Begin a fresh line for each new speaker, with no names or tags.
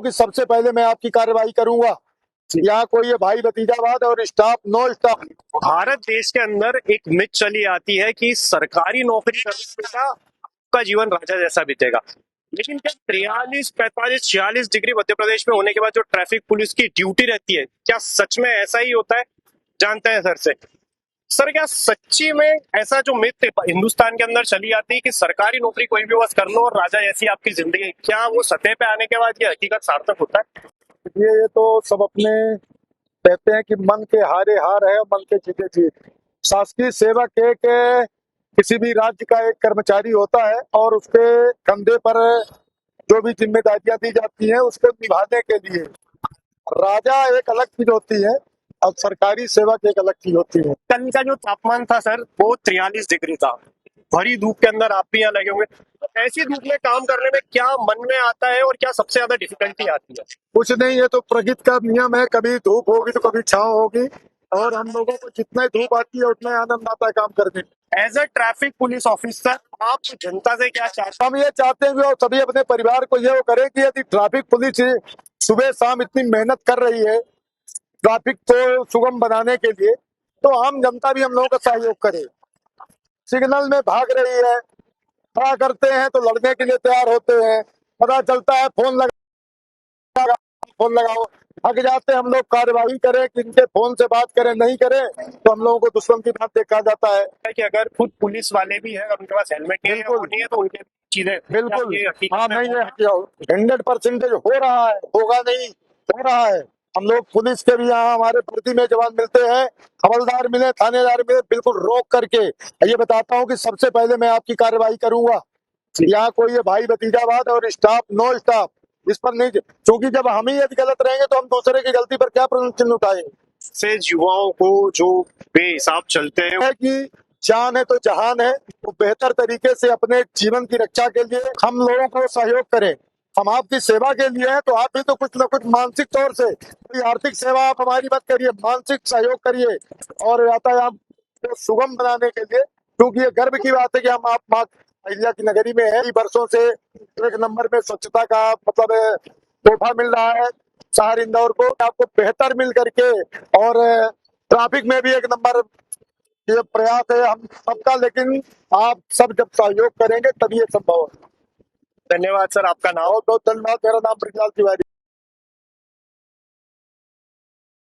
कि सबसे पहले मैं आपकी कार्रवाई करूंगा। यहाँ कोई ये भाई भतीजावाद और स्टाफ नो स्टाफ।
भारत देश के अंदर एक मिथ चली आती है कि सरकारी नौकरी करने का आपका जीवन राजा जैसा बीतेगा। लेकिन क्या 43, 45, 46 डिग्री मध्य प्रदेश में होने के बाद जो ट्रैफिक पुलिस की ड्यूटी रहती है, क्या सच में ऐसा ही होता है? जानते हैं सर से। सर, क्या सच्ची में ऐसा जो मिथ हिंदुस्तान के अंदर चली आती है कि सरकारी नौकरी कोई भी बस कर लो और राजा जैसी आपकी जिंदगी, क्या वो सतह पे आने के बाद ये हकीकत सार्थक होता है?
ये तो सब अपने कहते हैं कि मन के हारे हार है और मन के जीते जीत। शासकीय सेवक एक किसी भी राज्य का एक कर्मचारी होता है और उसके कंधे पर जो भी जिम्मेदारियां दी जाती हैं उसको निभाने के लिए राजा एक अलग चीज होती है और सरकारी सेवक एक अलग चीज होती है।
कल का जो तापमान था सर, वो 43 डिग्री था। भरी धूप के अंदर आप भी यहाँ लगे होंगे, तो ऐसी धूप में काम करने में क्या मन में आता है और क्या सबसे ज्यादा डिफिकल्टी आती है?
कुछ नहीं, है तो प्रकृति का नियम है, कभी धूप होगी तो कभी छांव होगी और हम लोगों को जितना ही धूप आती है उतना ही आनंद आता है काम करने में।
As a traffic police officer, आप जनता से क्या चाहते
हम ये चाहते हैं कि और सभी अपने परिवार को ये वो करें कि यदि ट्रैफिक पुलिस सुबह शाम इतनी मेहनत कर रही है ट्रैफिक को सुगम बनाने के लिए, तो आम जनता भी हम लोगों का सहयोग करे। सिग्नल में भाग रही है, खड़ा करते हैं तो लड़ने के लिए तैयार होते हैं, पता चलता है फोन लगाओ, थक जाते हैं हम लोग, कार्रवाई करें कि इनके फोन से बात करें, नहीं करें तो हम लोगों को दुश्मन की बात देखा जाता है।
हैं कि अगर खुद पुलिस वाले भी हैं और उनके पास हेलमेट नहीं है, वो नहीं है, तो उनके चीजें
बिल्कुल,
ये हकीकत
हाँ
में
नहीं है, 100% हो रहा है, होगा नहीं, हो रहा है। हम लोग पुलिस के भी यहाँ हमारे भर्ती में जवान मिलते हैं, हवलदार मिले, थानेदार मिले, बिल्कुल रोक करके ये बताता हूँ कि सबसे पहले मैं आपकी कार्रवाई करूंगा। यहाँ कोई ये भाई भतीजावाद और स्टाफ नो स्टाफ इस पर नहीं, क्योंकि जब हम ही यदि गलत रहेंगे तो हम दूसरे की गलती पर क्या प्रश्न चिन्ह उठाएंगे।
से युवाओं को जो बेहिसाब चलते हैं
है कि जान है तो जहान है, तो बेहतर तरीके से अपने जीवन की रक्षा के लिए हम लोगों को सहयोग करें। हम आपकी सेवा के लिए हैं तो आप भी तो कुछ न कुछ मानसिक तौर से, कोई आर्थिक सेवा आप हमारी मत करिए, मानसिक सहयोग करिए और यातायात को सुगम बनाने के लिए, क्योंकि ये गर्व की बात है कि हम आप माँ अहिल्या की नगरी में है, वर्षों से एक नंबर में स्वच्छता का मतलब तोहफा मिल रहा है शहर इंदौर को, आपको बेहतर मिल करके और ट्रैफिक में भी एक नंबर ये प्रयास है हम सबका, लेकिन आप सब जब सहयोग करेंगे तभी ये संभव है।
धन्यवाद सर, आपका नाम?
बहुत बहुत धन्यवाद। मेरा नाम ब्रिजलाल तिवारी।